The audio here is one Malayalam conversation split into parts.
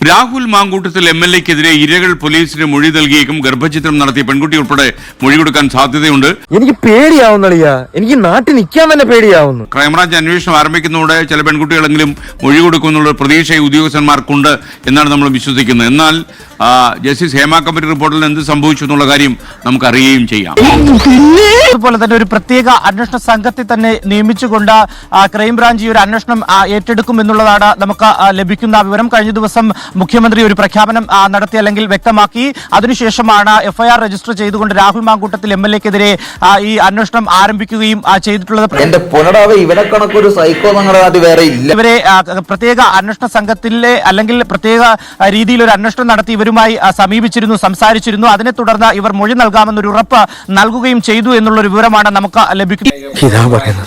രാഹുൽ മാങ്കൂട്ടത്തിൽ MLA-ക്കെതിരെ ഇരകൾ പോലീസിന് മൊഴി നൽകിയേക്കും. ഗർഭചിത്രം നടത്തിയ പെൺകുട്ടി ഉൾപ്പെടെ മൊഴി കൊടുക്കാൻ സാധ്യതയുണ്ട്. എനിക്ക് പേടിയാവുന്നളിയാ, എനിക്ക് നാട്ടിൽ നിൽക്കാൻ തന്നെ പേടിയാവുന്നു. ക്രൈംബ്രാഞ്ച് അന്വേഷണം ആരംഭിക്കുന്നതോടെ ചില പെൺകുട്ടികളെങ്കിലും മൊഴി കൊടുക്കുമെന്നുള്ള പ്രതീക്ഷ ഉദ്യോഗസ്ഥന്മാർക്കുണ്ട് എന്നാണ് നമ്മൾ വിശ്വസിക്കുന്നത്. എന്നാൽ ജസ്റ്റിസ് ഹേമ കമ്മിറ്റി റിപ്പോർട്ടിൽ എന്ത് സംഭവിച്ചു എന്നുള്ള കാര്യം നമുക്ക് അറിയുകയും ചെയ്യാം. അതുപോലെ തന്നെ ഒരു പ്രത്യേക അന്വേഷണ സംഘത്തെ തന്നെ നിയമിച്ചുകൊണ്ട് ക്രൈംബ്രാഞ്ച് ഈ ഒരു അന്വേഷണം ഏറ്റെടുക്കും എന്നുള്ളതാണ് നമുക്ക് ലഭിക്കുന്ന വിവരം. കഴിഞ്ഞ ദിവസം മുഖ്യമന്ത്രി ഒരു പ്രഖ്യാപനം നടത്തി അല്ലെങ്കിൽ വ്യക്തമാക്കി. അതിനുശേഷമാണ് FIR രജിസ്റ്റർ ചെയ്തുകൊണ്ട് രാഹുൽ മാങ്കൂട്ടത്തിൽ MLA-ക്കെതിരെ ഈ അന്വേഷണം ആരംഭിക്കുകയും ചെയ്തിട്ടുള്ളത്. ഇവരെ പ്രത്യേക അന്വേഷണ സംഘത്തിലെ അല്ലെങ്കിൽ പ്രത്യേക രീതിയിൽ ഒരു അന്വേഷണം നടത്തി ഇവരുമായി സമീപിച്ചിരുന്നു, സംസാരിച്ചിരുന്നു. അതിനെ തുടർന്ന് ഇവർ മൊഴി നൽകാമെന്നൊരു ഉറപ്പ് നൽകുകയും ചെയ്തു എന്നുള്ളൊരു വിവരമാണ് നമുക്ക് ലഭിക്കുന്നത്.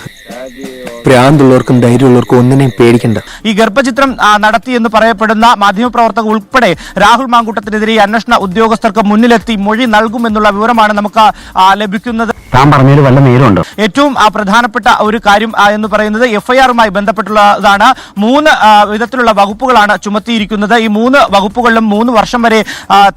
പ്രാന്തുള്ളവർക്കും ധൈര്യമുള്ളവർക്കും ഒന്നിനെയും പേടിക്കണ്ട. ഈ ഗർഭചിത്രം നടത്തി എന്ന് പറയപ്പെടുന്ന മാധ്യമപ്രവർത്തകർ ഉൾപ്പെടെ രാഹുൽ മാങ്കൂട്ടത്തിനെതിരെ അന്വേഷണ ഉദ്യോഗസ്ഥർക്ക് മുന്നിലെത്തി മൊഴി നൽകുമെന്നുള്ള വിവരമാണ് നമുക്ക് ലഭിക്കുന്നത്. ഏറ്റവും പ്രധാനപ്പെട്ട ഒരു കാര്യം എന്ന് പറയുന്നത് FIR-മായി ബന്ധപ്പെട്ടുള്ളതാണ്. 3 വിധത്തിലുള്ള വകുപ്പുകളാണ് ചുമത്തിയിരിക്കുന്നത്. ഈ 3 വകുപ്പുകളിലും 3 വർഷം വരെ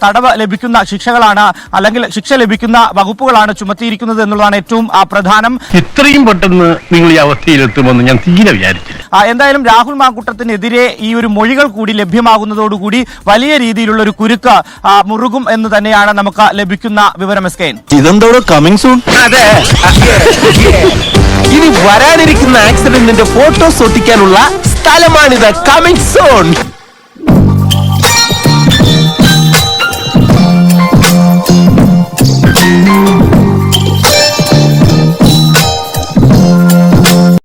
തടവ് ലഭിക്കുന്ന ശിക്ഷകളാണ് അല്ലെങ്കിൽ ശിക്ഷ ലഭിക്കുന്ന വകുപ്പുകളാണ് ചുമത്തിയിരിക്കുന്നത് എന്നുള്ളതാണ് ഏറ്റവും പ്രധാനം. ഇത്രയും പെട്ടെന്ന് നിങ്ങൾ ഈ അവസ്ഥയിലെത്തുമെന്ന് ഞാൻ തീരെ വിചാരിച്ചില്ല. എന്തായാലും രാഹുൽ മാങ്കൂട്ടത്തിനെതിരെ ഈ ഒരു മൊഴികൾ കൂടി ലഭ്യമാകുന്നതോടുകൂടി വലിയ രീതിയിലുള്ള ഒരു കുരുക്ക് മുറുകും എന്ന് തന്നെയാണ് നമുക്ക് ലഭിക്കുന്ന വിവരം. ഇതെന്തോടോ കമ്മിങ് സൂൺ. ഇനി വരാനിരിക്കുന്ന ആക്സിഡന്റിന്റെ ഫോട്ടോസ് ഒട്ടിക്കാനുള്ള സ്ഥലമാണിത്. Coming soon.